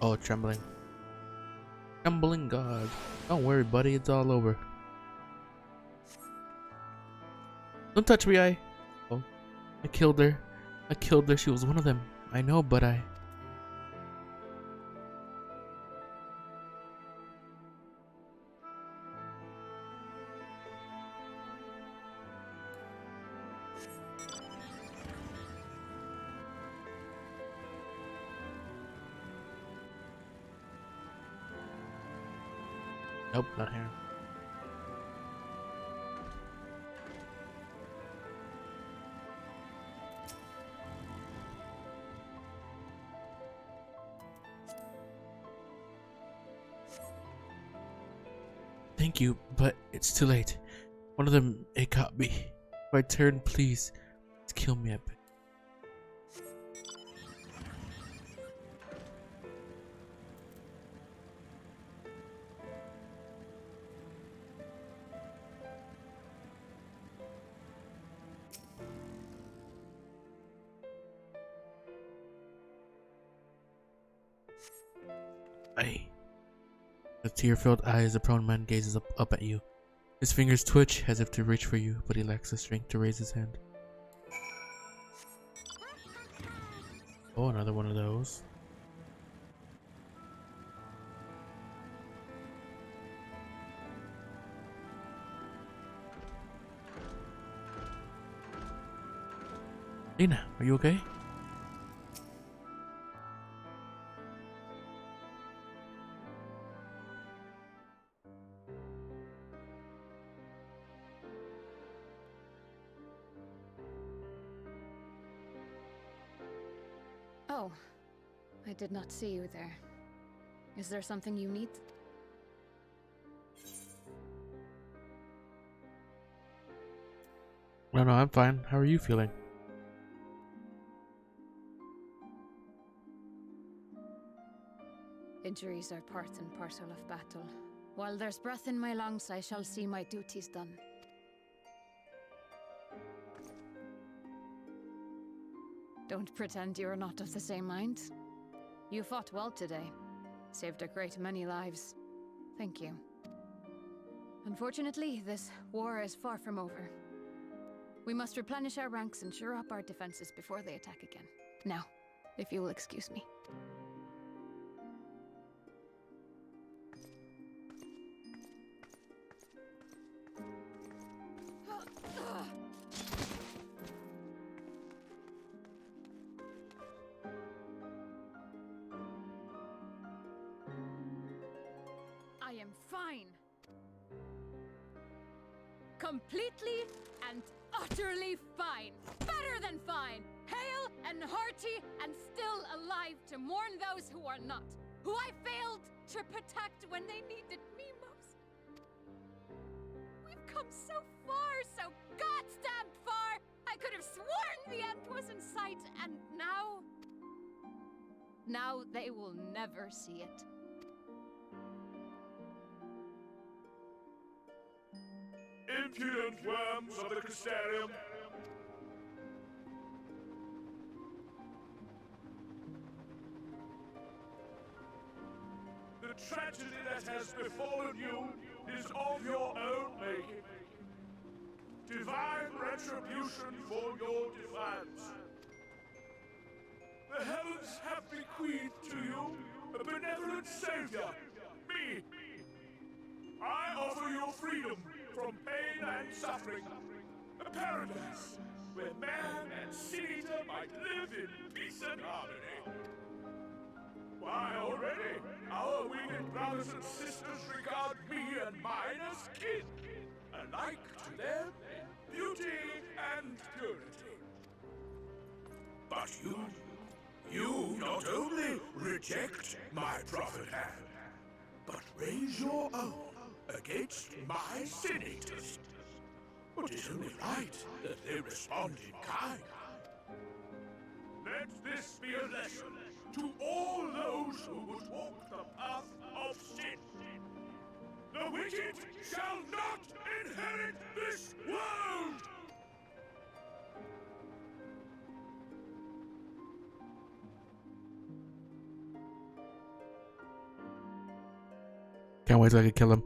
Oh, trembling. Trembling God. Don't worry, buddy. It's all over. Don't touch me, Oh, I killed her. I killed her. She was one of them. I know, but I... Nope, not here. Thank you, but it's too late. One of them, it got me. If I turn, please kill me. I beg. With tear-filled eyes, the prone man gazes up at you. His fingers twitch as if to reach for you, but he lacks the strength to raise his hand. Oh, another one of those. Lena, are you okay? Oh, I did not see you there. Is there something you need? No, I'm fine. How are you feeling? Injuries are part and parcel of battle. While there's breath in my lungs, I shall see my duties done. Don't pretend you're not of the same mind. You fought well today. Saved a great many lives. Thank you. Unfortunately, this war is far from over. We must replenish our ranks and shore up our defenses before they attack again. Now, if you will excuse me. I am fine. Completely and utterly fine. Better than fine. Hale and hearty and still alive to mourn those who are not. Who I failed to protect when they needed me most. We've come so far, so goddamn far. I could have sworn the end was in sight, and now... Now they will never see it. Impudent worms of the Crystarium! The tragedy that has befallen you is of your own making. Divine retribution for your defiance. The heavens have bequeathed to you a benevolent savior, me. I offer you freedom from pain and suffering, a paradise where man and sin-eater might live in peace and harmony. Why, already, our winged brothers and sisters regard me and mine as kin, alike to them in beauty and purity. But you not only reject my prophet hand, but raise your own against my sin-eaters. But it's only right that they respond in kind. Let this be a lesson to all those who would walk the path of sin. The wicked shall not inherit this world! Can't wait till I can kill him.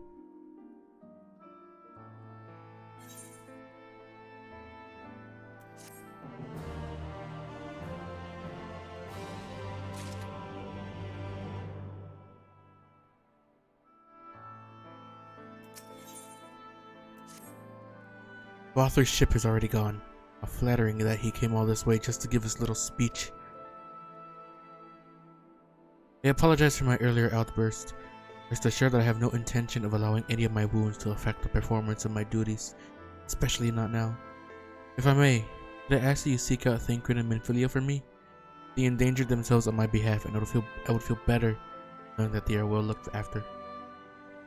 Arthur's ship is already gone. How flattering that he came all this way just to give his little speech. I apologize for my earlier outburst. Rest assured that I have no intention of allowing any of my wounds to affect the performance of my duties, especially not now. If I may, could I ask that you seek out Thancred and Minfilia for me? They endangered themselves on my behalf, and I would feel better knowing that they are well looked after.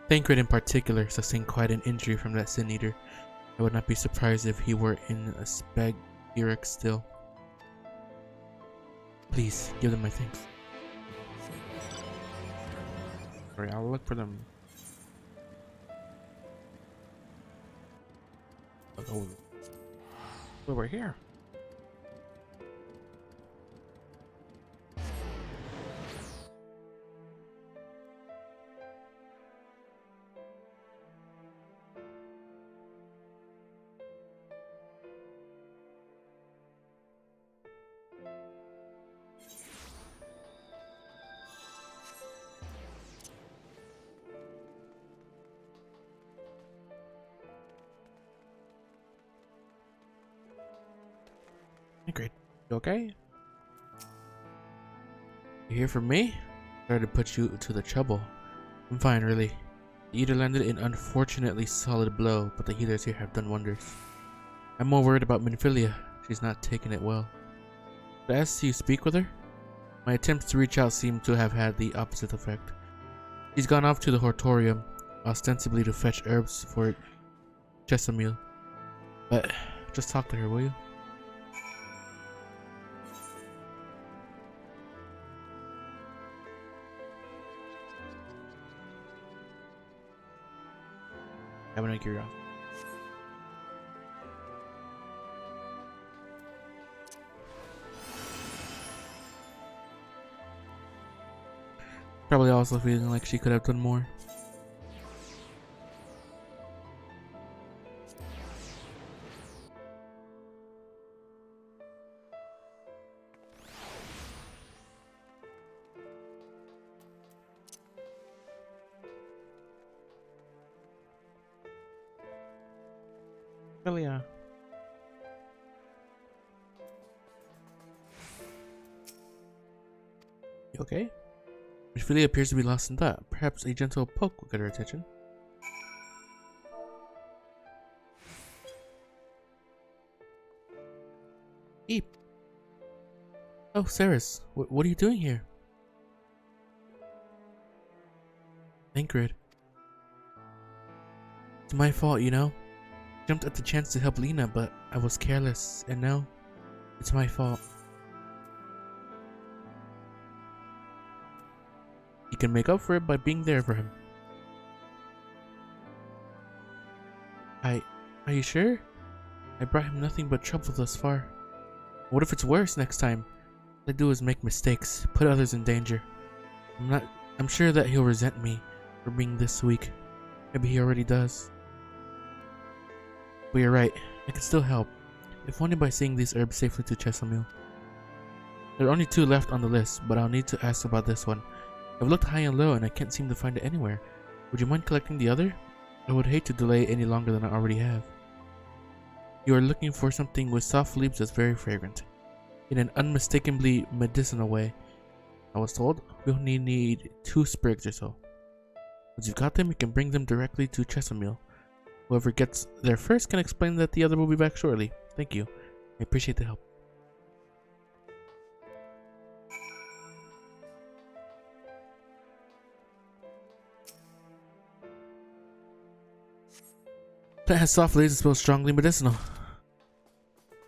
Thancred in particular sustained quite an injury from that Sin Eater. I would not be surprised if he were in a Spagiric still. Please, give them my thanks. Sorry, I'll look for them. Oh, over here. Great. You okay? You here for me? Sorry to put you to the trouble. I'm fine, really. The Eater landed an unfortunately solid blow, but the healers here have done wonders. I'm more worried about Minfilia. She's not taking it well. Did I ask you speak with her? My attempts to reach out seem to have had the opposite effect. She's gone off to the Hortorium, ostensibly to fetch herbs for Chesamil. But just talk to her, will you? Having a curiosity. Probably also feeling like she could have done more. Yeah. You okay? Minfilia appears to be lost in thought. Perhaps a gentle poke will get her attention. Eep. Oh, Ceres, what are you doing here? Thancred. It's my fault, you know. Jumped at the chance to help Lena, but I was careless, and now it's my fault. You can make up for it by being there for him. Are you sure? I brought him nothing but trouble thus far. What if it's worse next time? All I do is make mistakes, put others in danger. I'm sure that he'll resent me for being this weak. Maybe he already does. But you're right, I can still help, if only by seeing these herbs safely to Chesamil. There are only 2 left on the list, but I'll need to ask about this one. I've looked high and low and I can't seem to find it anywhere. Would you mind collecting the other? I would hate to delay any longer than I already have. You are looking for something with soft leaves that's very fragrant, in an unmistakably medicinal way. I was told we only need 2 sprigs or so. Once you've got them, you can bring them directly to Chesamil. Whoever gets there first can explain that the other will be back shortly. Thank you. I appreciate the help. Plant has soft leaves and smells strongly medicinal.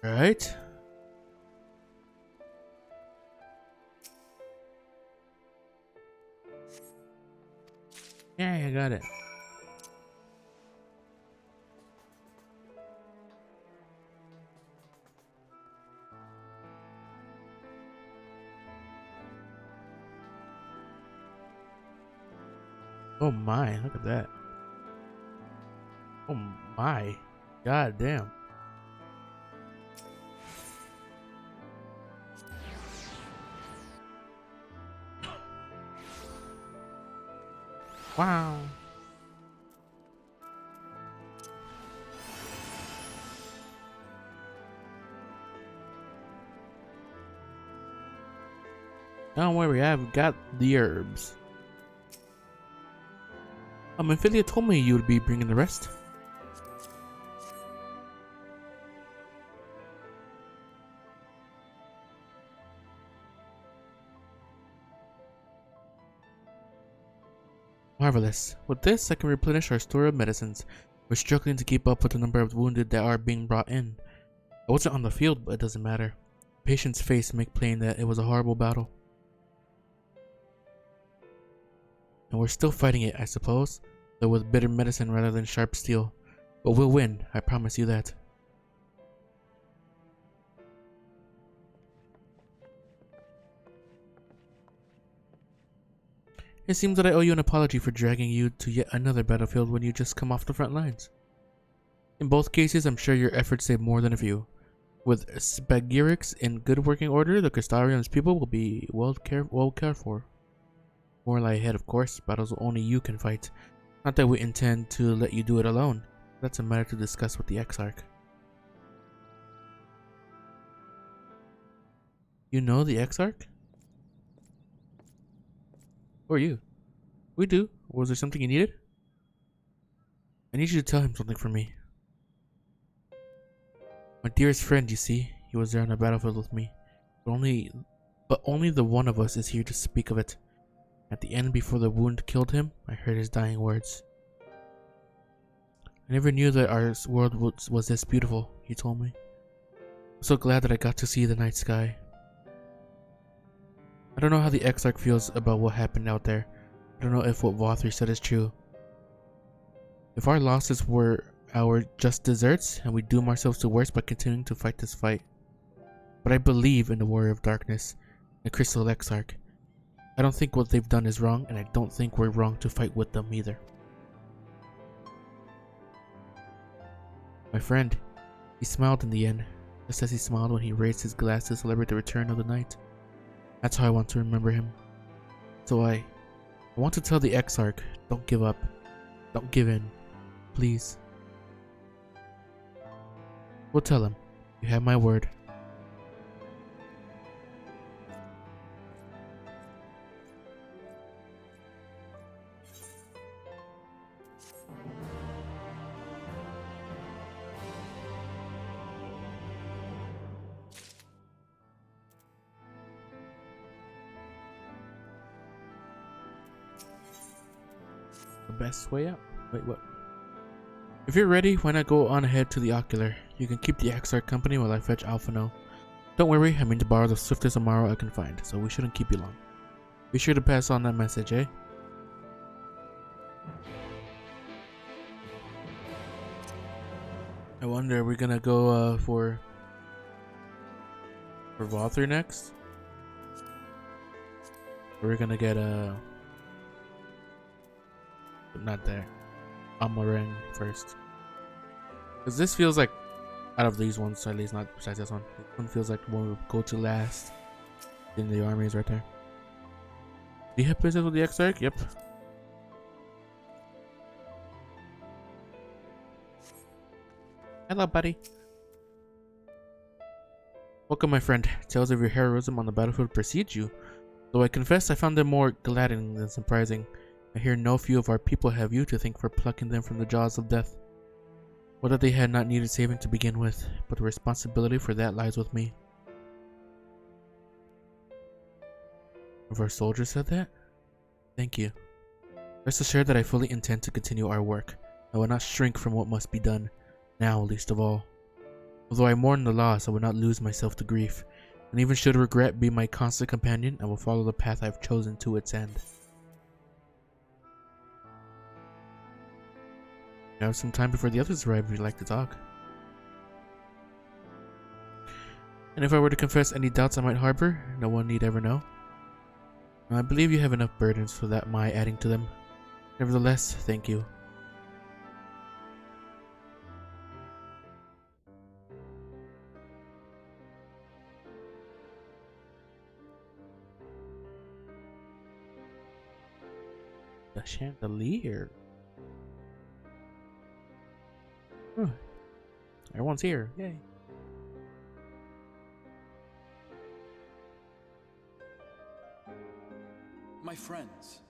Alright. Yeah, I got it. Oh my, look at that. Oh my. God damn. Wow. Don't worry, I've got the herbs. Ophelia told me you would be bringing the rest. Marvelous. With this, I can replenish our store of medicines. We're struggling to keep up with the number of wounded that are being brought in. I wasn't on the field, but it doesn't matter. The patient's face make plain that it was a horrible battle. And we're still fighting it, I suppose, though with bitter medicine rather than sharp steel. But we'll win, I promise you that. It seems that I owe you an apology for dragging you to yet another battlefield when you just come off the front lines. In both cases, I'm sure your efforts saved more than a few. With Spagyrix in good working order, the Crystarium's people will be well cared for. More lie ahead, of course. Battles only you can fight. Not that we intend to let you do it alone. That's a matter to discuss with the Exarch. You know the Exarch? Who are you? We do. Was there something you needed? I need you to tell him something for me. My dearest friend, you see, he was there on the battlefield with me. But only the one of us is here to speak of it. At the end, before the wound killed him, I heard his dying words. I never knew that our world was this beautiful, he told me. I'm so glad that I got to see the night sky. I don't know how the Exarch feels about what happened out there. I don't know if what Vothri said is true. If our losses were our just deserts, and we doom ourselves to worse by continuing to fight this fight. But I believe in the Warrior of Darkness, the Crystal Exarch. I don't think what they've done is wrong, and I don't think we're wrong to fight with them either. My friend, he smiled in the end, just as he smiled when he raised his glass to celebrate the return of the night. That's how I want to remember him. So I want to tell the Exarch, don't give up. Don't give in. Please. We'll tell him. You have my word. The best way out. Wait, what? If you're ready, why not go on ahead to the Ocular? You can keep the Exarch company while I fetch Alphino. Don't worry, I mean to borrow the swiftest Amaro I can find, so we shouldn't keep you long. Be sure to pass on that message, eh? I wonder, are we gonna go for Vothri next? Or we're gonna get not there. Amarang first. Because this feels like, out of these ones, at least not besides this one, this one feels like the one we'll go to last. In the army is right there. Do you have business with the Exarch? Yep. Hello, buddy. Welcome, my friend. Tales of your heroism on the battlefield precede you. Though I confess I found them more gladdening than surprising. I hear no few of our people have you to thank for plucking them from the jaws of death. Whether they had not needed saving to begin with, but the responsibility for that lies with me. If our soldiers said that? Thank you. Rest assured that I fully intend to continue our work. I will not shrink from what must be done, now least of all. Although I mourn the loss, I will not lose myself to grief, and even should regret be my constant companion, I will follow the path I have chosen to its end. We have some time before the others arrive if you'd like to talk. And if I were to confess any doubts I might harbor, no one need ever know. I believe you have enough burdens for that my adding to them. Nevertheless, thank you. The chandelier. Everyone's here. Yay. My friends,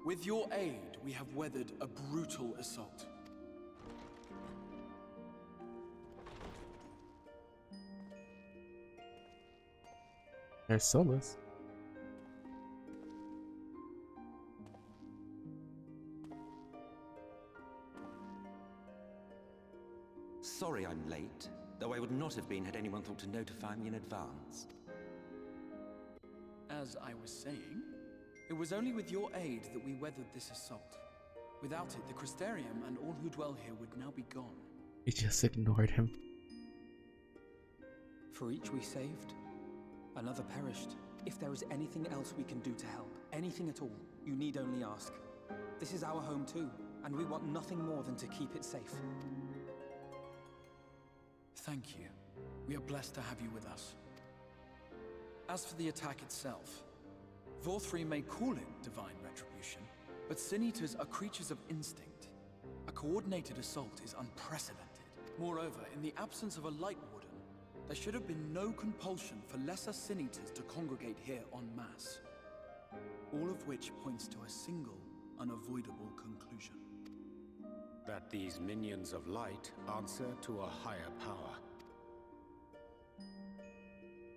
with your aid, we have weathered a brutal assault. There's Solus. Sorry I'm late, though I would not have been had anyone thought to notify me in advance. As I was saying, it was only with your aid that we weathered this assault. Without it, the Crystarium and all who dwell here would now be gone. He just ignored him. For each we saved, another perished. If there is anything else we can do to help, anything at all, you need only ask. This is our home too, and we want nothing more than to keep it safe. Thank you. We are blessed to have you with us. As for the attack itself, Vorthri may call it divine retribution, but Sin Eaters are creatures of instinct. A coordinated assault is unprecedented. Moreover, in the absence of a Light Warden, there should have been no compulsion for lesser Sin Eaters to congregate here en masse. All of which points to a single, unavoidable conclusion. That these minions of light answer to a higher power.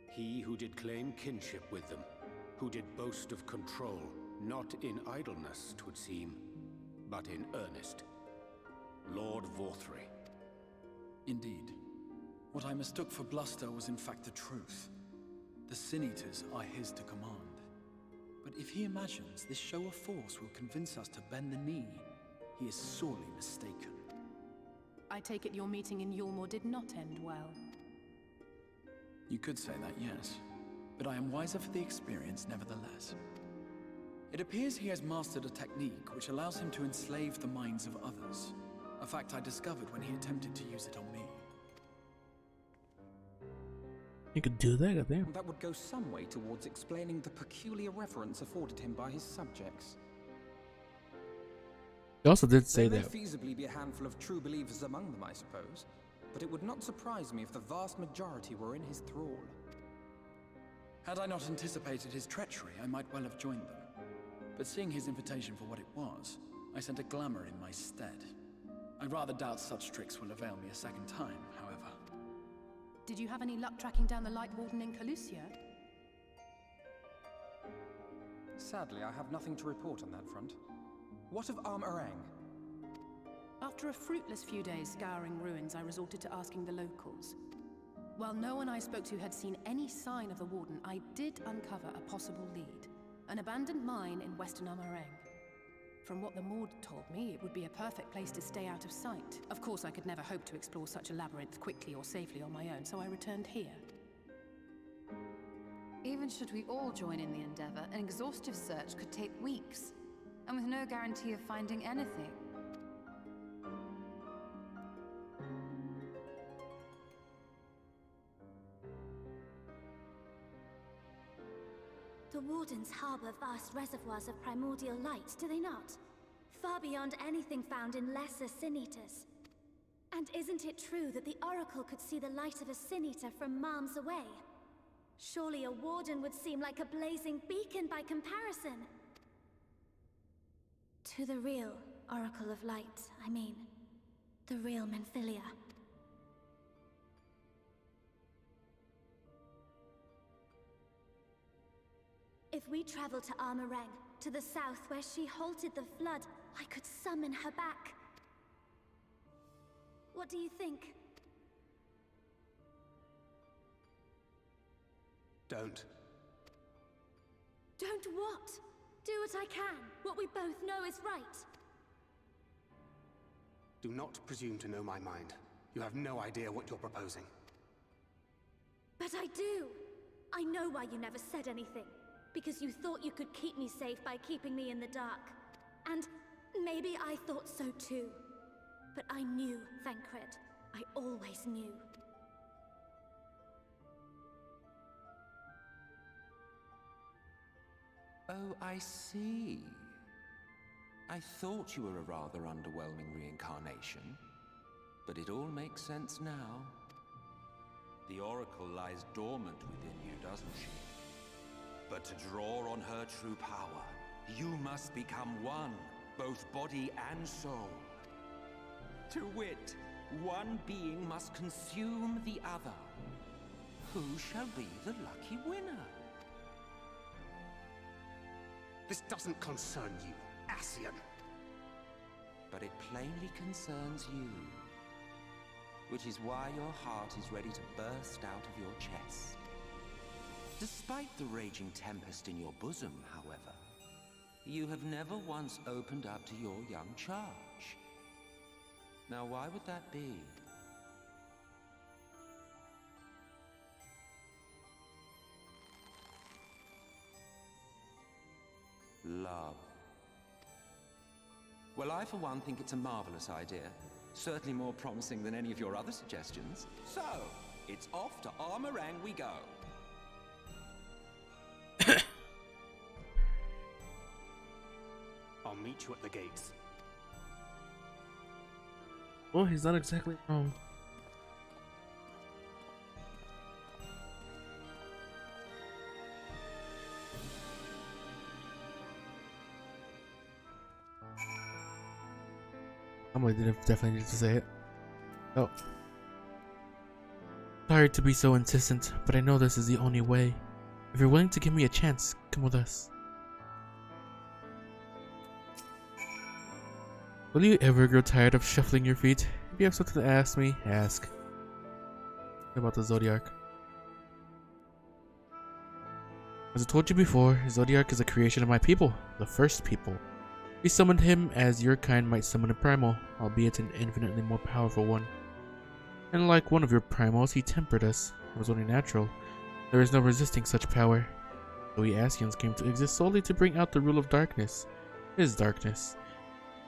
He who did claim kinship with them, who did boast of control, not in idleness, 'twould seem, but in earnest. Lord Vorthri. Indeed. What I mistook for bluster was in fact the truth. The Sin Eaters are his to command. But if he imagines this show of force will convince us to bend the knee, he is sorely mistaken. I take it your meeting in Yulmore did not end well. You could say that, yes. But I am wiser for the experience nevertheless. It appears he has mastered a technique which allows him to enslave the minds of others. A fact I discovered when he attempted to use it on me. You could do that, goddamn. That would go some way towards explaining the peculiar reverence afforded him by his subjects. He also did say there that. may feasibly be a handful of true believers among them, I suppose, but it would not surprise me if the vast majority were in his thrall. Had I not anticipated his treachery, I might well have joined them. But seeing his invitation for what it was, I sent a glamour in my stead. I rather doubt such tricks will avail me a second time, however. Did you have any luck tracking down the Light Warden in Calusia? Sadly, I have nothing to report on that front. What of Arm-Arang? After a fruitless few days scouring ruins, I resorted to asking the locals. While no one I spoke to had seen any sign of the Warden, I did uncover a possible lead. An abandoned mine in western Arm-Arang. From what the Maud told me, it would be a perfect place to stay out of sight. Of course, I could never hope to explore such a labyrinth quickly or safely on my own, so I returned here. Even should we all join in the endeavor, an exhaustive search could take weeks, and with no guarantee of finding anything. The Wardens harbor vast reservoirs of primordial light, do they not? Far beyond anything found in lesser Sin Eaters. And isn't it true that the Oracle could see the light of a Sin Eater from miles away? Surely a Warden would seem like a blazing beacon by comparison. To the real Oracle of Light, I mean. The real Menphilia. If we travel to Arm-Arang, to the south where she halted the flood, I could summon her back. What do you think? Don't. Don't what? Do what I can. What we both know is right. Do not presume to know my mind. You have no idea what you're proposing. But I do. I know why you never said anything. Because you thought you could keep me safe by keeping me in the dark. And Maybe I thought so too. But I knew, Thancred. I always knew. Oh, I see. I thought you were a rather underwhelming reincarnation, but it all makes sense now. The Oracle lies dormant within you, doesn't she? But to draw on her true power, you must become one, both body and soul. To wit, one being must consume the other. Who shall be the lucky winner? This doesn't concern you, Ascian. But it plainly concerns you. Which is why your heart is ready to burst out of your chest. Despite the raging tempest in your bosom, however, you have never once opened up to your young charge. Now, why would that be? Love. Well, I for one think it's a marvelous idea. Certainly more promising than any of your other suggestions. So, it's off to Armorang we go. I'll meet you at the gates. Well, he's not exactly wrong. Somebody definitely needed to say it. Oh. Sorry to be so insistent, but I know this is the only way. If you're willing to give me a chance, come with us. Will you ever grow tired of shuffling your feet? If you have something to ask me, ask. What about the Zodiac? As I told you before, Zodiac is a creation of my people, the first people. We summoned him as your kind might summon a primal, albeit an infinitely more powerful one. And like one of your primals, he tempered us. It was only natural. There is no resisting such power. So we Ascians came to exist solely to bring out the rule of darkness. His darkness.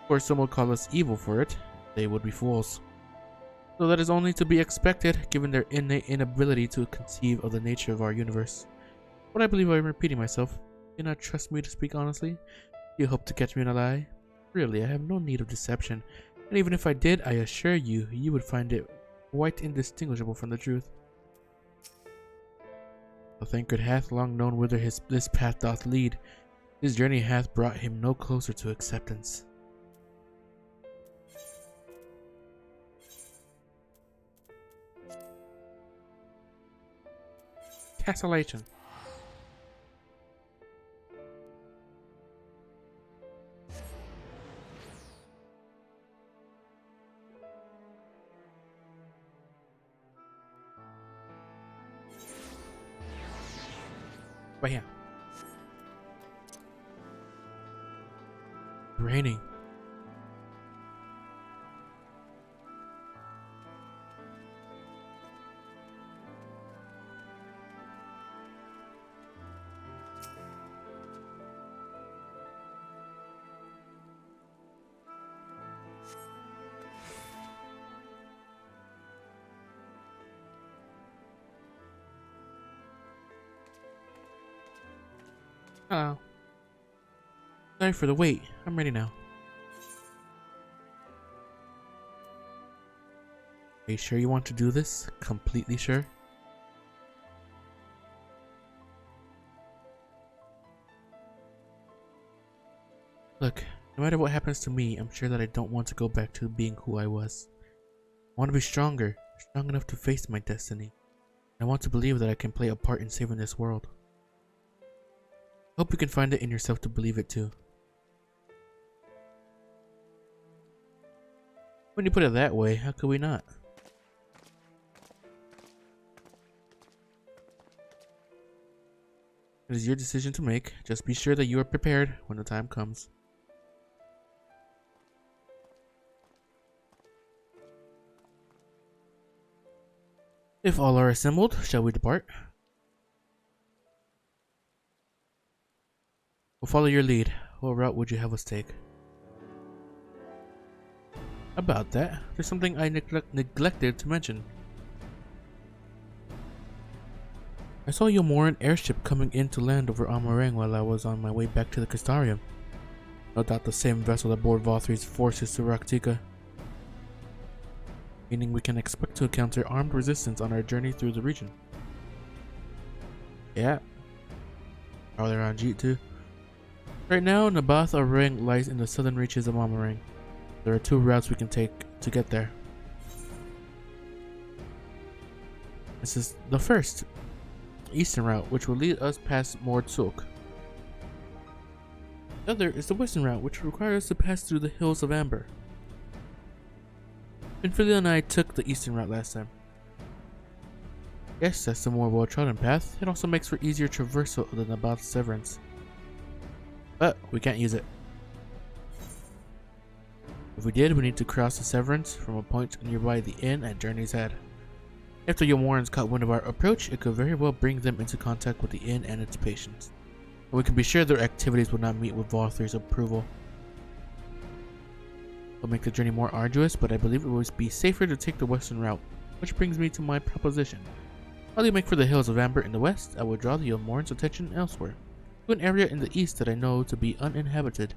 Of course, some would call us evil for it. They would be fools. So that is only to be expected, given their innate inability to conceive of the nature of our universe. But I believe I am repeating myself. Do not trust me to speak honestly? You hope to catch me in a lie? Really, I have no need of deception, and even if I did, I assure you, you would find it quite indistinguishable from the truth. The Thancred hath long known whither this path doth lead. His journey hath brought him no closer to acceptance. Castellation. Bam. Raining. Hello. Sorry for the wait. I'm ready now. Are you sure you want to do this? Completely sure? Look, no matter what happens to me, I'm sure that I don't want to go back to being who I was. I want to be stronger, strong enough to face my destiny. I want to believe that I can play a part in saving this world. Hope you can find it in yourself to believe it too. When you put it that way, how could we not? It is your decision to make. Just be sure that you are prepared when the time comes. If all are assembled, shall we depart? We'll follow your lead. What route would you have us take? About that, there's something I neglected to mention. I saw a Yomoran airship coming in to land over Amarang while I was on my way back to the Castarium. No doubt the same vessel that bore Valthri's forces to Raktika. Meaning we can expect to encounter armed resistance on our journey through the region. Yeah. Are they on Jeet too? Right now, Nabath Arang lies in the southern reaches of Amarang. There are 2 routes we can take to get there. This is the first, eastern route, which will lead us past Mordsuk. The other is the western route, which requires us to pass through the Hills of Amber. Ophelia and I took the eastern route last time. Yes, that's the more well-trodden path. It also makes for easier traversal of the Nabath Severance. But we can't use it. If we did, we need to cross the Severance from a point nearby the inn at Journey's Head. If the Yomorans caught wind of our approach, it could very well bring them into contact with the inn and its patients. And we can be sure their activities would not meet with Valthri's approval. It'll make the journey more arduous, but I believe it would be safer to take the western route, which brings me to my proposition. While you make for the Hills of Amber in the west, I would draw the Yomorans' attention elsewhere, to an area in the east that I know to be uninhabited.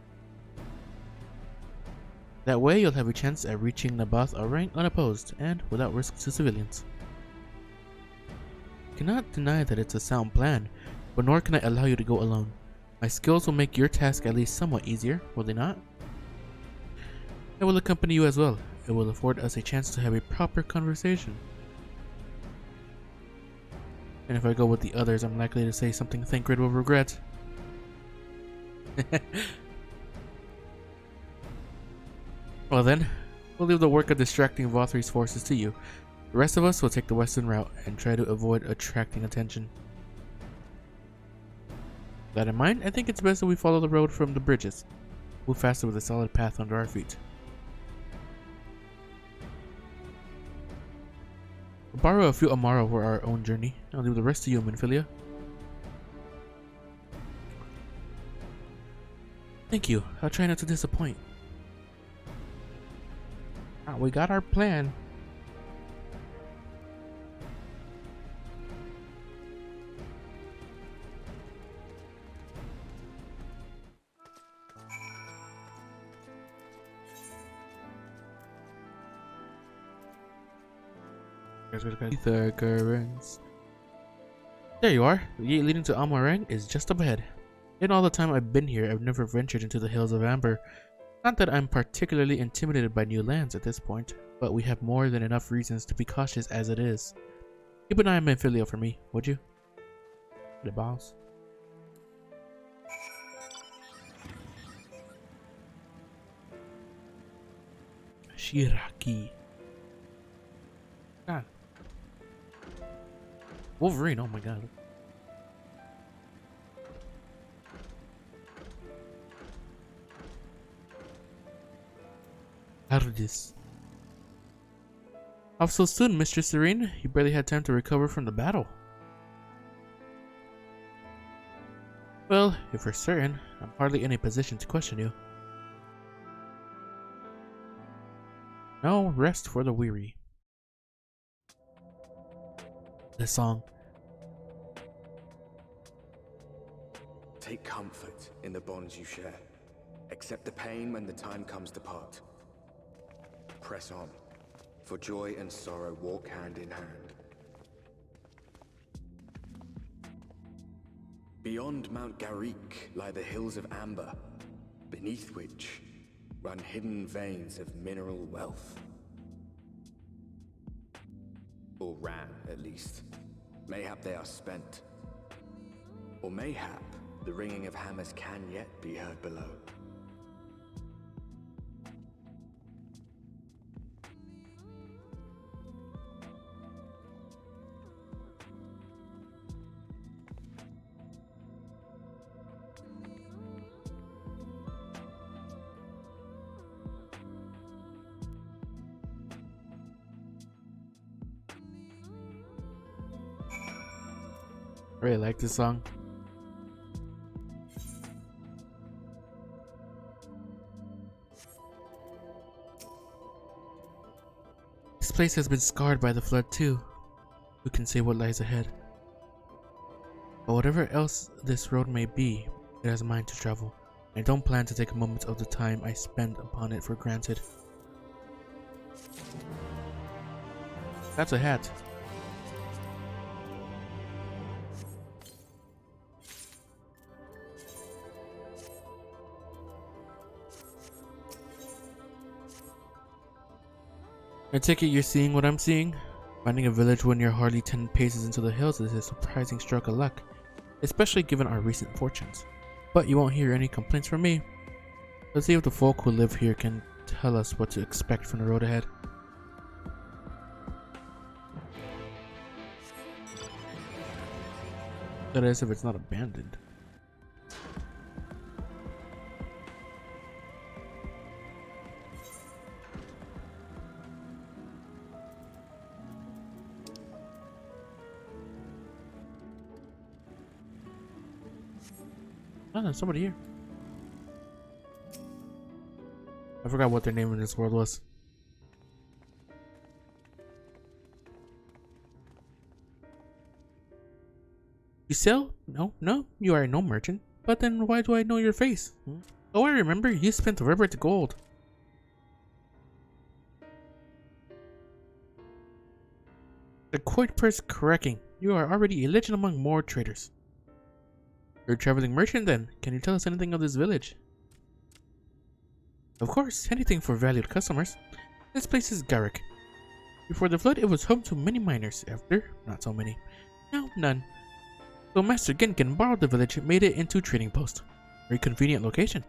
That way, you'll have a chance at reaching Nabath Arang unopposed and without risk to civilians. I cannot deny that it's a sound plan, but nor can I allow you to go alone. My skills will make your task at least somewhat easier, will they not? I will accompany you as well. It will afford us a chance to have a proper conversation. And if I go with the others, I'm likely to say something Thancred will regret. Well then, we'll leave the work of distracting Valthri's forces to you. The rest of us will take the western route and try to avoid attracting attention. With that in mind, I think it's best that we follow the road from the bridges. Move faster with a solid path under our feet. We'll borrow a few Amara for our own journey. I'll leave the rest to you, Minfilia. Thank you. I'll try not to disappoint. We got our plan. The currents. There you are. The gate leading to Amarang is just up ahead. In all the time I've been here, I've never ventured into the Hills of Amber. Not that I'm particularly intimidated by new lands at this point, but we have more than enough reasons to be cautious as it is. Keep an eye on Minfilia for me, would you? The boss. Shiraki. Ah. Wolverine, oh my god. Ardis. Off so soon, Mistress Serene? You barely had time to recover from the battle. Well, if we're certain, I'm hardly in a position to question you. No rest for the weary. The song. Take comfort in the bonds you share. Accept the pain when the time comes to part. Press on, for joy and sorrow walk hand in hand. Beyond Mount Garik lie the Hills of Amber, beneath which run hidden veins of mineral wealth. Or ran, at least. Mayhap they are spent. Or mayhap the ringing of hammers can yet be heard below. I really like this song. place has been scarred by the flood too. Who can say what lies ahead? But whatever else this road may be, it has mine to travel. I don't plan to take a moment of the time I spend upon it for granted. That's a hat. I take it you're seeing what I'm seeing? Finding a village when you're hardly 10 paces into the hills is a surprising stroke of luck, especially given our recent fortunes. But you won't hear any complaints from me. Let's see if the folk who live here can tell us what to expect from the road ahead. That is, if it's not abandoned. Oh, there's somebody here. I forgot what their name in this world was. You sell? No, you are no merchant. But then why do I know your face? Oh, I remember, you spent the river to gold. The coin purse cracking. You are already a legend among more traders. You're a traveling merchant then. Can you tell us anything of this village? Of course, anything for valued customers. This place is Garrick. Before the flood, it was home to many miners. After, not so many. Now, none. So Master Genkin borrowed the village and made it into a trading post. Very convenient location.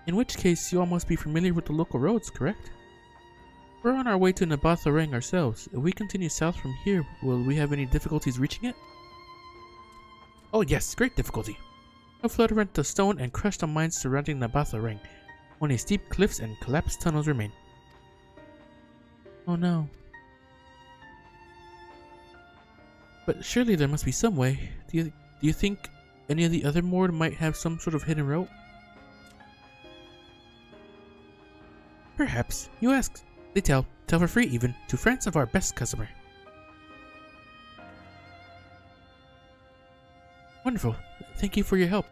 In which case, you all must be familiar with the local roads, correct? We're on our way to Nabatharang ourselves. If we continue south from here, will we have any difficulties reaching it? Oh yes, great difficulty. The flood rent the stone and crushed the mines surrounding Nabatharang. Only steep cliffs and collapsed tunnels remain. Oh no. But surely there must be some way. Do you think any of the other Mord might have some sort of hidden route? Perhaps. You ask. They tell for free even, to friends of our best customer. Wonderful. Thank you for your help.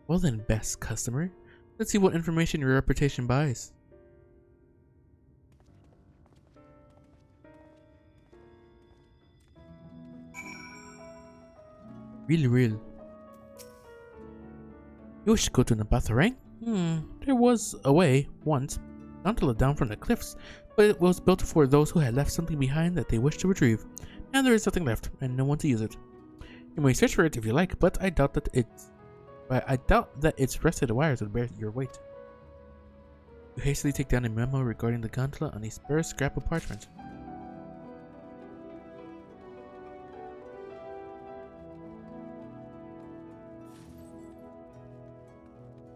Well then, best customer. Let's see what information your reputation buys. Real. You wish to go to Nabatharang? There was a way, once. Gondola down from the cliffs, but it was built for those who had left something behind that they wished to retrieve. Now there is nothing left, and no one to use it. You may search for it if you like, but I doubt that its rusted wires would bear your weight. You hastily take down a memo regarding the gondola on a spare scrap of parchment.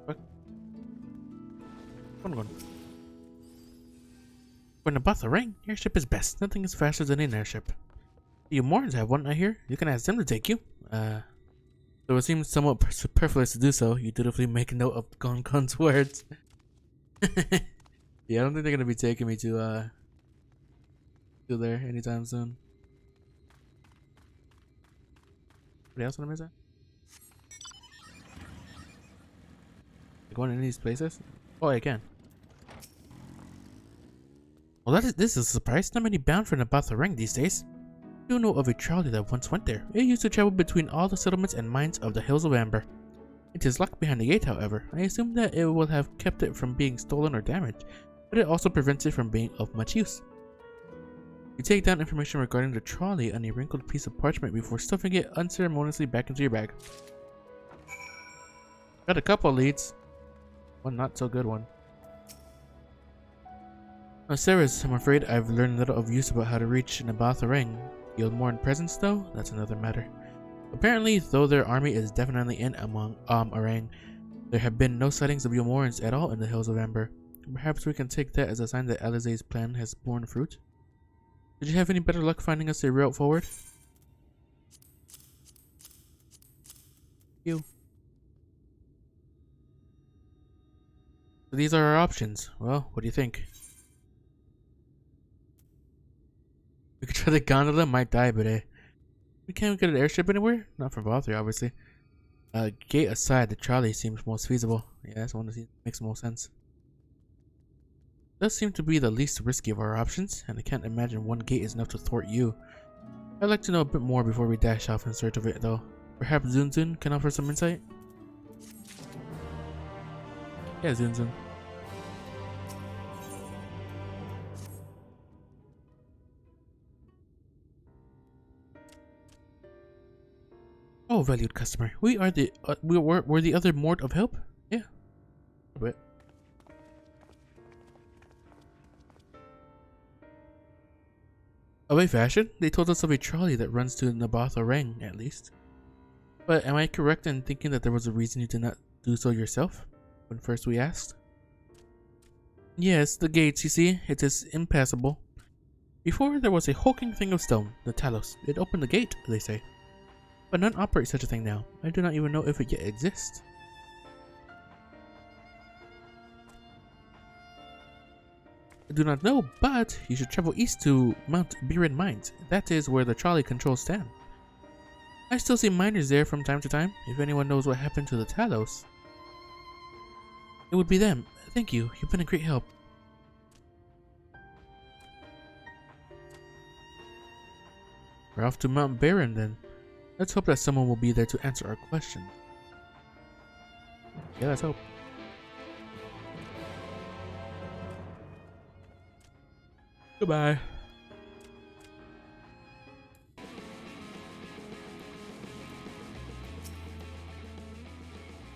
What? Where am I going? For Nabatharang, airship is best. Nothing is faster than an airship. You Morns have one, I hear. You can ask them to take you. Though it seems somewhat superfluous to do so, you dutifully make note of Gongon's words. Yeah, I don't think they're gonna be taking me to there anytime soon. What else wanna miss that? Going in these places? Oh, I can. Well, this is a surprise. Not many bound for Nabatharang these days. You know of a trolley that once went there. It used to travel between all the settlements and mines of the Hills of Amber. It is locked behind the gate, however. I assume that it will have kept it from being stolen or damaged, but it also prevents it from being of much use. You take down information regarding the trolley on a wrinkled piece of parchment before stuffing it unceremoniously back into your bag. Got a couple leads. One not so good one. Now, Sarah's, I'm afraid I've learned little of use about how to reach Nabatharang. Guildmorn presence, though? That's another matter. Apparently, though their army is definitely in among Arang, there have been no sightings of Guildmorns at all in the Hills of Amber. Perhaps we can take that as a sign that Alizé's plan has borne fruit. Did you have any better luck finding us a route forward? You. So these are our options. Well, what do you think? We could try the gondola, might die, but we can't get an airship anywhere? Not from Valtteri, obviously. Gate aside, the trolley seems most feasible. Yeah, that's one that makes the most sense. Does seem to be the least risky of our options, and I can't imagine one gate is enough to thwart you. I'd like to know a bit more before we dash off in search of it, though. Perhaps Zunzun can offer some insight? Yeah, Zunzun. Oh, valued customer, we are the we're the other mort of help. Yeah, a bit. Of a fashion, they told us of a trolley that runs to Nabatha Rang, at least. But am I correct in thinking that there was a reason you did not do so yourself when first we asked? Yes, the gates. You see, it is impassable. Before there was a hulking thing of stone, the Talos. It opened the gate, they say. But none operate such a thing now. I do not even know if it yet exists. I do not know, but you should travel east to Mount Biren Mines. That is where the trolley controls stand. I still see miners there from time to time. If anyone knows what happened to the Talos, it would be them. Thank you. You've been a great help. We're off to Mount Biren then. Let's hope that someone will be there to answer our questions. Yeah, let's hope. Goodbye.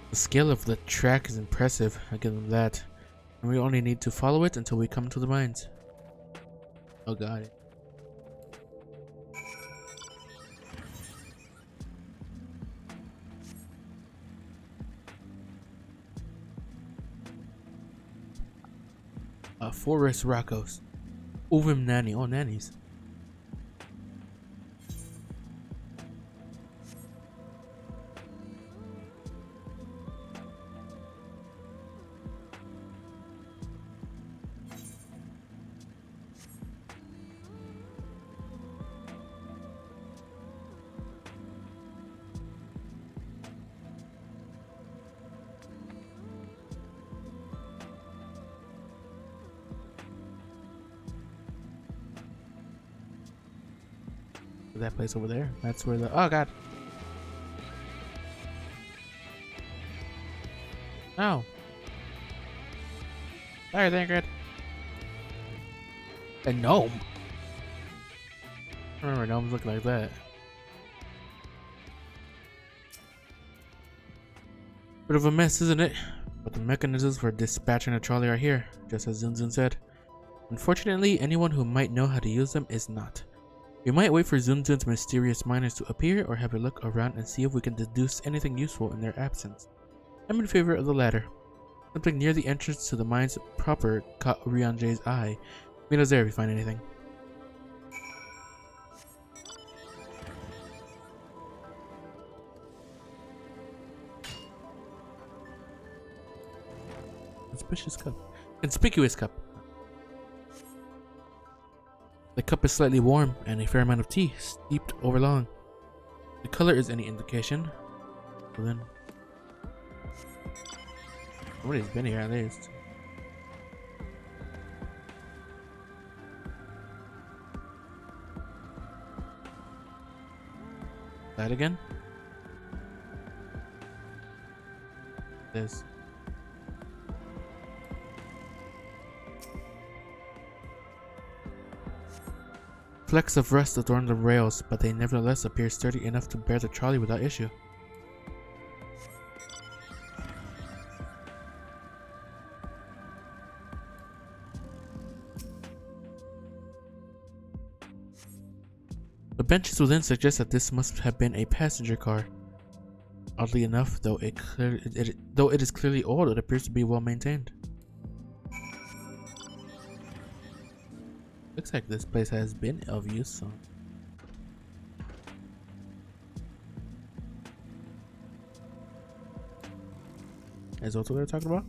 The scale of the track is impressive, I give them that. And we only need to follow it until we come to the mines. Oh god. Forest Rockos. Ovim Nanny. Oh, nannies. That place over there. That's where the oh god. Oh. Sorry, Ingrid. A gnome. I remember gnomes look like that. Bit of a mess, isn't it? But the mechanisms for dispatching a trolley are here, just as Zunzun said. Unfortunately, anyone who might know how to use them is not. We might wait for Zunzun's mysterious miners to appear or have a look around and see if we can deduce anything useful in their absence. I'm in favor of the latter. Something near the entrance to the mines proper caught Rianje's eye. Meet us there if you find anything. Conspicuous cup. The cup is slightly warm and a fair amount of tea steeped over long. The color is any indication. Well then, somebody's been here at least. That again? This. Flecks of rust adorn the rails, but they nevertheless appear sturdy enough to bear the trolley without issue. The benches within suggest that this must have been a passenger car. Oddly enough, though it is clearly old, it appears to be well maintained. Looks like this place has been of use, so. Is that what they're talking about?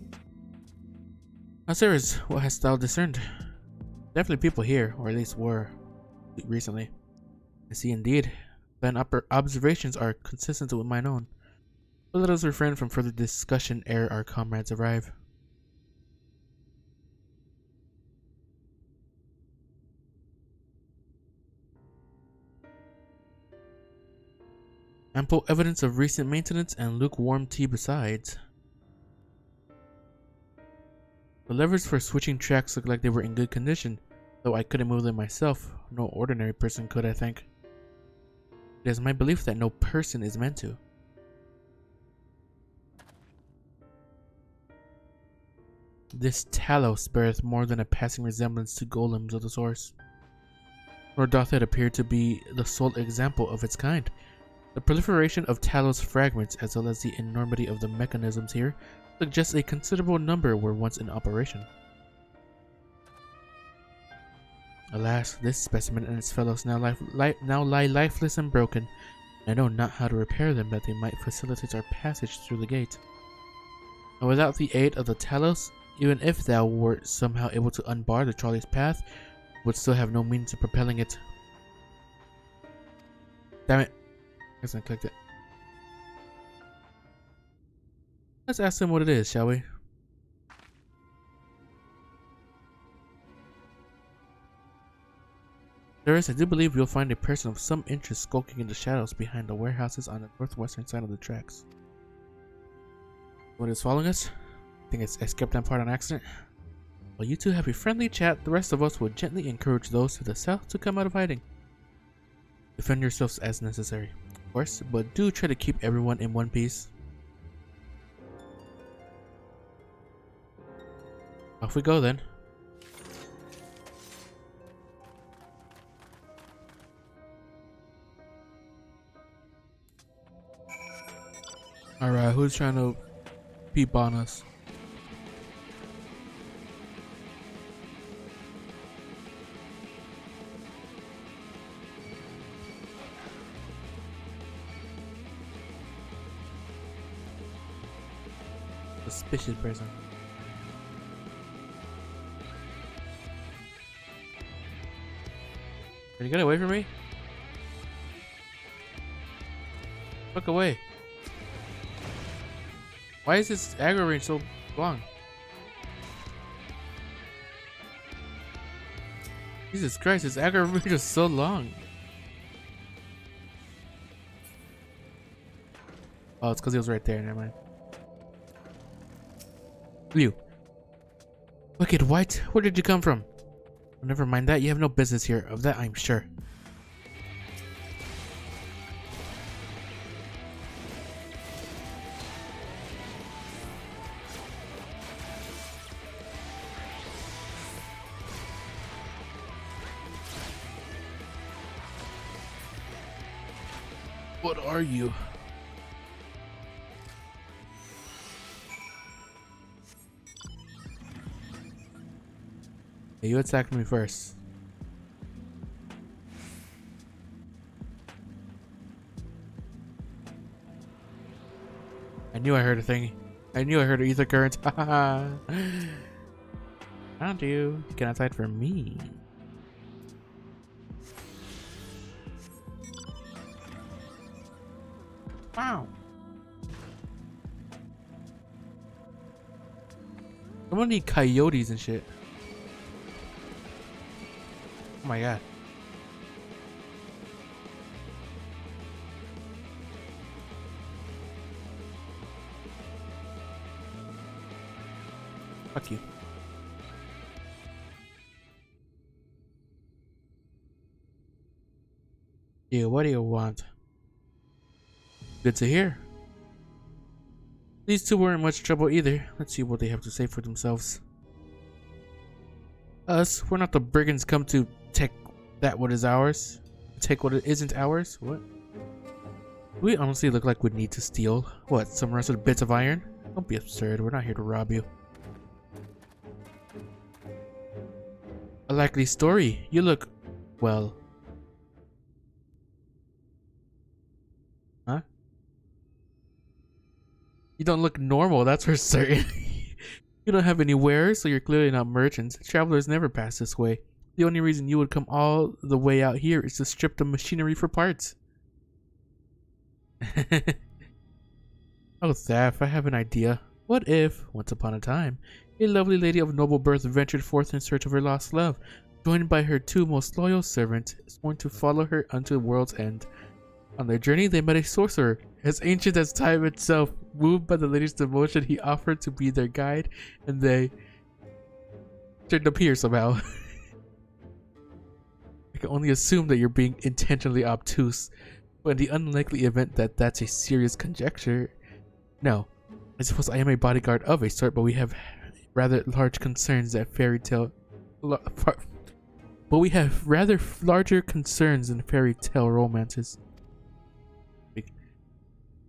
Sirs, what hast thou discerned? Definitely people here, or at least were recently. I see indeed. Then upper observations are consistent with mine own. But let us refrain from further discussion ere our comrades arrive. Ample evidence of recent maintenance and lukewarm tea besides. The levers for switching tracks look like they were in good condition, though I couldn't move them myself. No ordinary person could, I think. It is my belief that no person is meant to. This Talos beareth more than a passing resemblance to golems of the source. Nor doth it appear to be the sole example of its kind. The proliferation of Talos fragments, as well as the enormity of the mechanisms here, suggests a considerable number were once in operation. Alas, this specimen and its fellows now lie lifeless and broken. I know not how to repair them that they might facilitate our passage through the gate. And without the aid of the Talos, even if thou wert somehow able to unbar the trolley's path, would still have no means of propelling it. Damn it. I guess I clicked it. Let's ask them what it is, shall we? Sirs, I do believe you'll find a person of some interest skulking in the shadows behind the warehouses on the northwestern side of the tracks. What is following us? I think I skipped that part on accident. While you two have a friendly chat, the rest of us will gently encourage those to the south to come out of hiding. Defend yourselves as necessary, of course, but do try to keep everyone in one piece. Off we go then. Alright, who's trying to peep on us? Suspicious person. Can you get away from me? Look away. Why is this aggro range so long? Jesus Christ, this aggro range is so long. Oh, it's because he was right there. Never mind. You. Wicked White, where did you come from? Oh, never mind that. You have no business here. Of that, I'm sure. What are you? Hey, you attacked me first. I knew I heard a thing. I knew I heard an ether current. Haha. Found you. You cannot hide from me. Wow. I'm gonna need coyotes and shit. Oh my god. Fuck you. Yeah, what do you want? Good to hear. These two weren't much trouble either. Let's see what they have to say for themselves. Us, we're not the brigands come to take that what is ours. Take what isn't ours? What? Do we honestly look like we need to steal? What, some rusted bits of iron? Don't be absurd, we're not here to rob you. A likely story. You look... well... Huh? You don't look normal, that's for certain. You don't have any wares, so you're clearly not merchants. Travelers never pass this way. The only reason you would come all the way out here is to strip the machinery for parts. Oh, Thaf, I have an idea. What if, once upon a time, a lovely lady of noble birth ventured forth in search of her lost love, joined by her two most loyal servants, sworn to follow her unto the world's end. On their journey, they met a sorcerer, as ancient as time itself. Moved by the lady's devotion, he offered to be their guide, and they turned up here somehow. I can only assume that you're being intentionally obtuse, but in the unlikely event that that's a serious conjecture, no. I suppose I am a bodyguard of a sort, but we have rather large concerns that but we have rather larger concerns than fairy tale romances.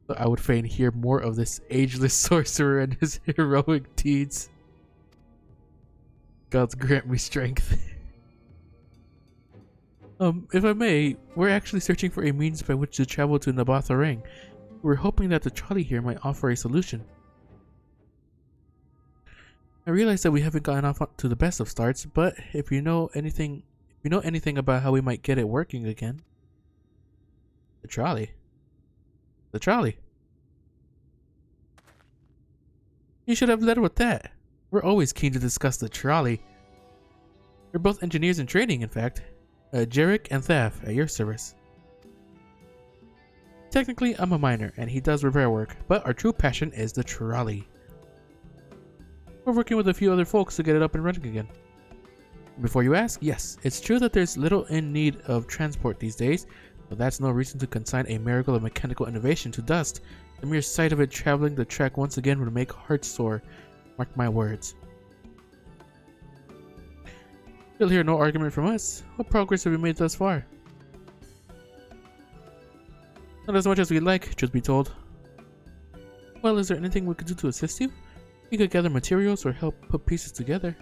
So I would fain hear more of this ageless sorcerer and his heroic deeds. Gods grant me strength. If I may, we're actually searching for a means by which to travel to Nabatha Ring. We're hoping that the trolley here might offer a solution. I realize that we haven't gotten off to the best of starts, but if you know anything about how we might get it working again. The trolley. The trolley. You should have led with that. We're always keen to discuss the trolley. We're both engineers in training, in fact. Jarek and Thaf, at your service. Technically, I'm a miner, and he does repair work, but our true passion is the trolley. We're working with a few other folks to get it up and running again. Before you ask, yes, it's true that there's little in need of transport these days, but that's no reason to consign a miracle of mechanical innovation to dust. The mere sight of it traveling the track once again would make hearts sore. Mark my words. You'll hear no argument from us. What progress have we made thus far? Not as much as we'd like, truth be told. Well, is there anything we could do to assist you? We could gather materials or help put pieces together.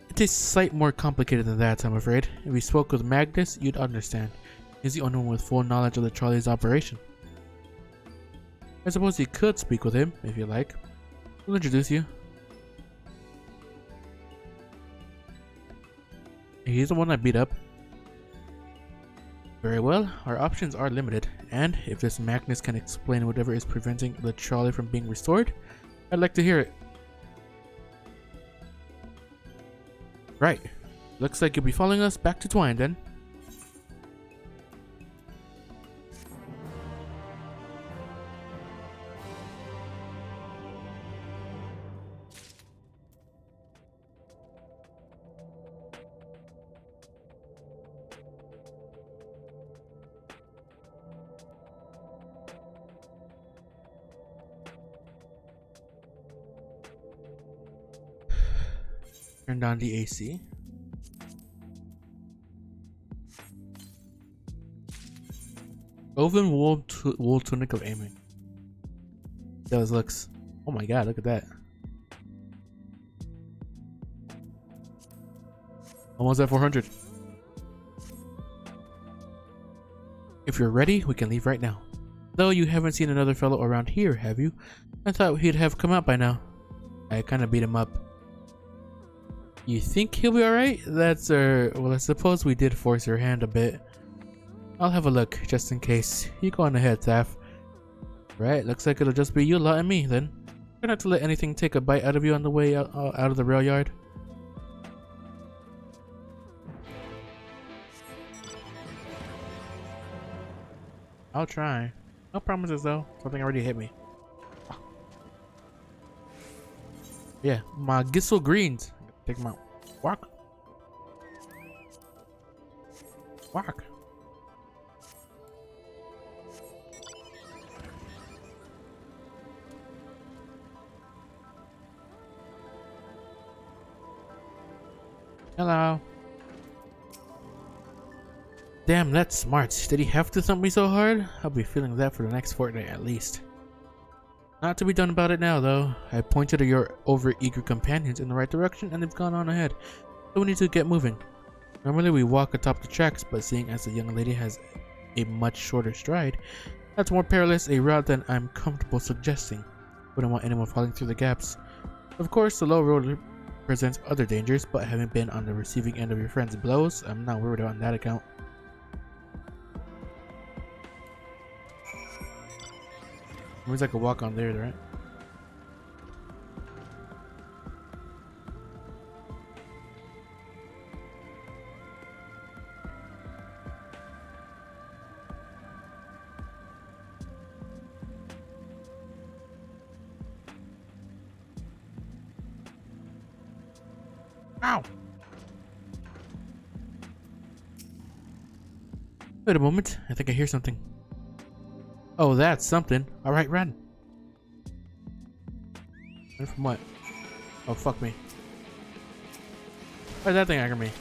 It's a sight more complicated than that, I'm afraid. If you spoke with Magnus, you'd understand. He's the only one with full knowledge of the trolley's operation. I suppose you could speak with him, if you like. We'll introduce you. He's the one I beat up. Very well, our options are limited, and if this Magnus can explain whatever is preventing the trolley from being restored, I'd like to hear it. Right. Looks like you'll be following us back to Twine then. Turn down the AC. Woven wool tunic of aiming. Those looks. Oh my god, look at that. Almost at 400. If you're ready, we can leave right now. Though you haven't seen another fellow around here, have you? I thought he'd have come out by now. I kinda beat him up. You think he'll be alright? That's well, I suppose we did force your hand a bit. I'll have a look, just in case. You go on ahead, Thaf. Right, looks like it'll just be you lot and me, then. Try not to let anything take a bite out of you on the way out of the rail yard. I'll try. No promises, though. Something already hit me. Yeah, my Gissel greens. Take them out. Walk. Walk. Hello. Damn, that's smart. Did he have to thump me so hard? I'll be feeling that for the next fortnight at least. Not to be done about it now, though. I pointed at your over-eager companions in the right direction and they've gone on ahead. So we need to get moving. Normally we walk atop the tracks, but seeing as the young lady has a much shorter stride, That's more perilous a route than I'm comfortable suggesting. Wouldn't want anyone falling through the gaps. Of course, the low road presents other dangers, but having been on the receiving end of your friend's blows, I'm not worried on that account. Means I could walk on there, right? Ow! Wait a moment, I think I hear something. Oh, that's something. Alright, run. Run from what? Oh, fuck me. Why did that thing anger me?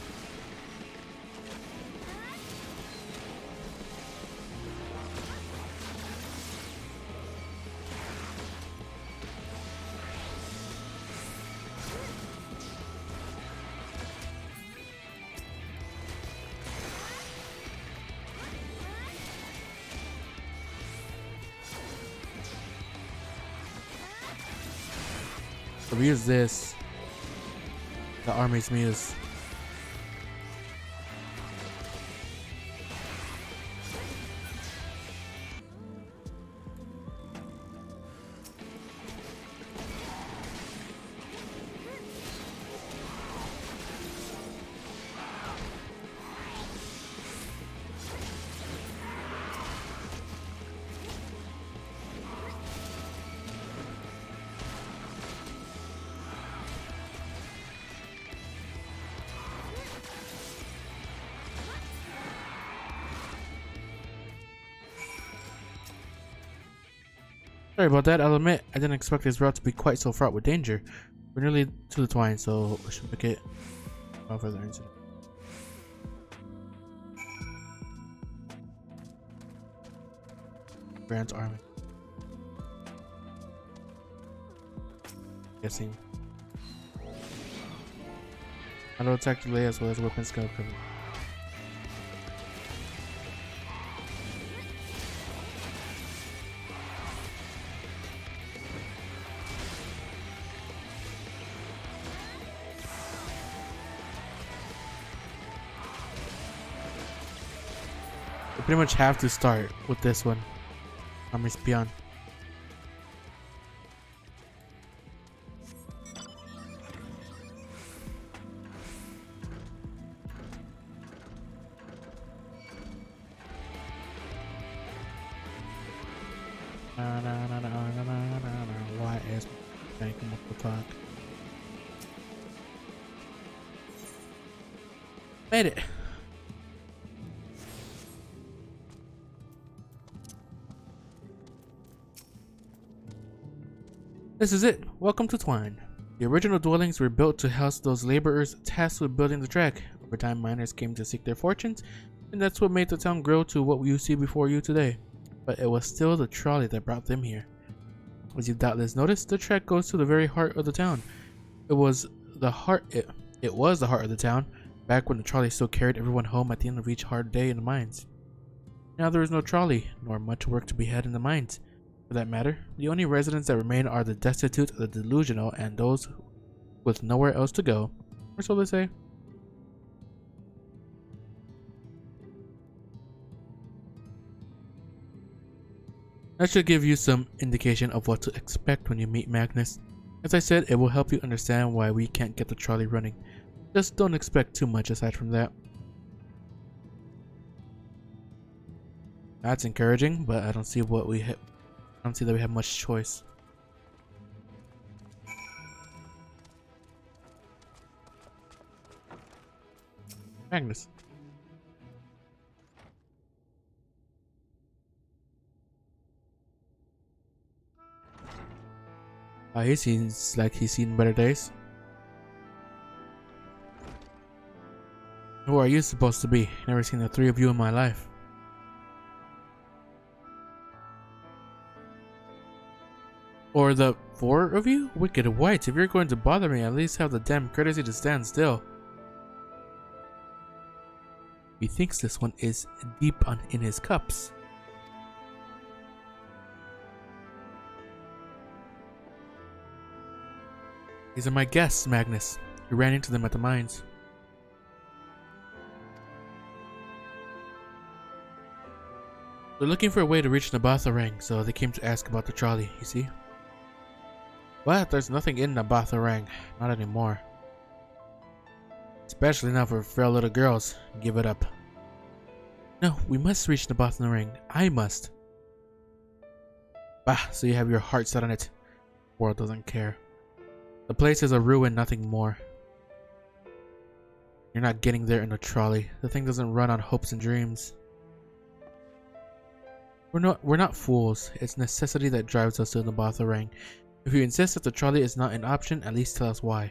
So we use this. The army's muse. Sorry about that, I'll admit, I didn't expect this route to be quite so fraught with danger. We're nearly to the twine, so we should pick it no further incident. Grant's army. Guessing. Auto attack delay as well as weapon skill equivalent. We pretty much have to start with this one. Army's beyond. Why is my come up to talk? Made it. This is it. Welcome to Twine. The original dwellings were built to house those laborers tasked with building the track. Over time, miners came to seek their fortunes, and that's what made the town grow to what you see before you today. But it was still the trolley that brought them here. As you've doubtless noticed, the track goes to the very heart of the town. It was the heart of the town, back when the trolley still carried everyone home at the end of each hard day in the mines. Now there is no trolley, nor much work to be had in the mines. For that matter, the only residents that remain are the destitute, the delusional, and those with nowhere else to go, or so they say. That should give you some indication of what to expect when you meet Magnus. As I said, it will help you understand why we can't get the trolley running. Just don't expect too much aside from that. That's encouraging, but I don't see that we have much choice. Magnus. He seems like he's seen better days. Who are you supposed to be? Never seen the three of you in my life. Or the four of you? Wicked whites, if you're going to bother me, at least have the damn courtesy to stand still. He thinks this one is deep in his cups. These are my guests, Magnus. You ran into them at the mines. They're looking for a way to reach Nabatha Rang, so they came to ask about the trolley, you see? But there's nothing in Nabatha Rang. Not anymore. Especially not for frail little girls. Give it up. No, we must reach Nabatha Rang. I must. Bah, so you have your heart set on it. The world doesn't care. The place is a ruin, nothing more. You're not getting there in a trolley. The thing doesn't run on hopes and dreams. We're not fools. It's necessity that drives us to Nabatha Rang. If you insist that the trolley is not an option, at least tell us why.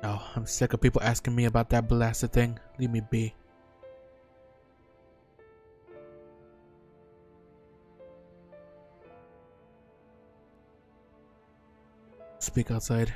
No, I'm sick of people asking me about that blasted thing. Leave me be. Speak outside.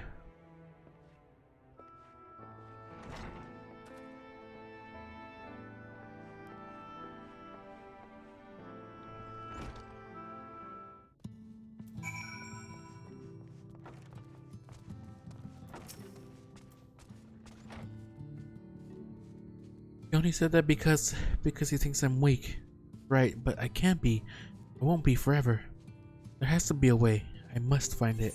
He only said that because he thinks I'm weak. Right, but I can't be. I won't be forever. There has to be a way. I must find it.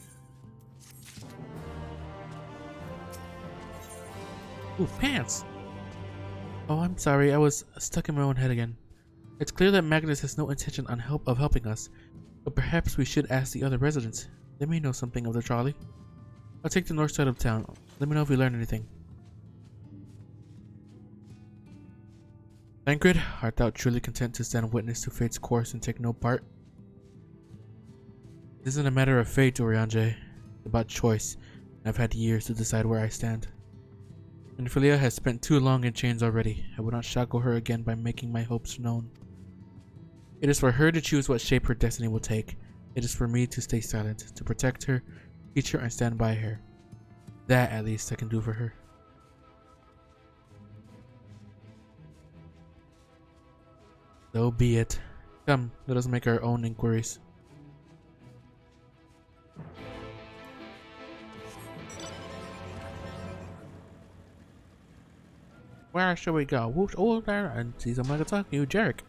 Ooh, pants! Oh, I'm sorry. I was stuck in my own head again. It's clear that Magnus has no intention of helping us, but perhaps we should ask the other residents. They may know something of the trolley. I'll take the north side of town. Let me know if you learn anything. Tancred, art thou truly content to stand witness to fate's course and take no part? This isn't a matter of fate, Oriange. It's about choice. I've had years to decide where I stand. And Philia has spent too long in chains already. I will not shackle her again by making my hopes known. It is for her to choose what shape her destiny will take. It is for me to stay silent, to protect her, teach her, and stand by her. That, at least, I can do for her. So be it. Come, let us make our own inquiries. Where shall we go? Whoosh over there and see someone to talk to you, Jarek.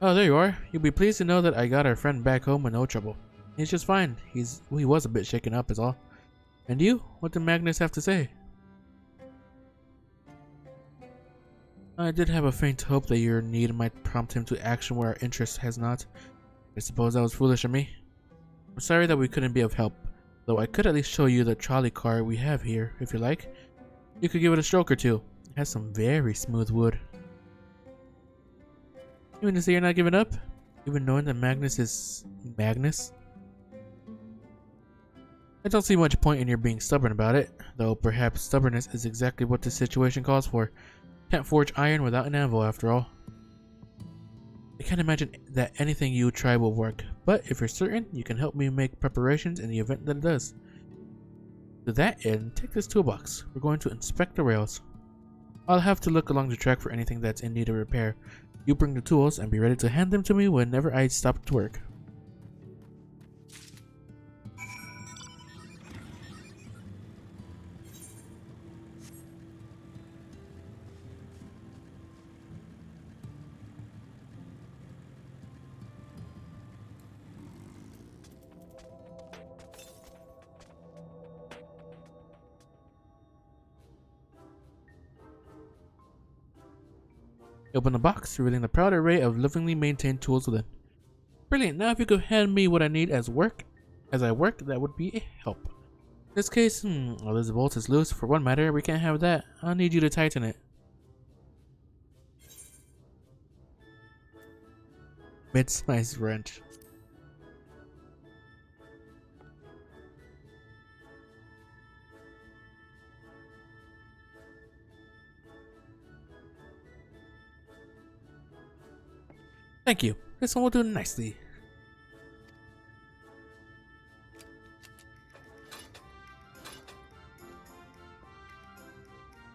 Oh, there you are. You'll be pleased to know that I got our friend back home with no trouble. He's just fine. He was a bit shaken up is all. And you? What did Magnus have to say? I did have a faint hope that your need might prompt him to action where our interest has not. I suppose that was foolish of me. I'm sorry that we couldn't be of help, though I could at least show you the trolley car we have here, if you like. You could give it a stroke or two. It has some very smooth wood. You mean to say you're not giving up? Even knowing that Magnus is... Magnus? I don't see much point in your being stubborn about it, though perhaps stubbornness is exactly what this situation calls for. Can't forge iron without an anvil, after all. I can't imagine that anything you try will work, but if you're certain, you can help me make preparations in the event that it does. To that end, take this toolbox. We're going to inspect the rails. I'll have to look along the track for anything that's in need of repair. You bring the tools and be ready to hand them to me whenever I stop to work. Open the box, revealing the proud array of lovingly maintained tools within. Brilliant. Now if you could hand me what I need as I work, that would be a help. In this case, well, this bolt is loose. For one matter, we can't have that. I'll need you to tighten it. Mid-sized wrench. Thank you. This one will do nicely.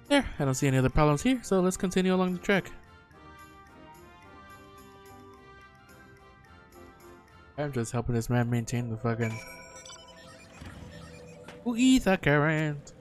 There, I don't see any other problems here, so let's continue along the track. I'm just helping this man maintain the fucking... Who eat the current?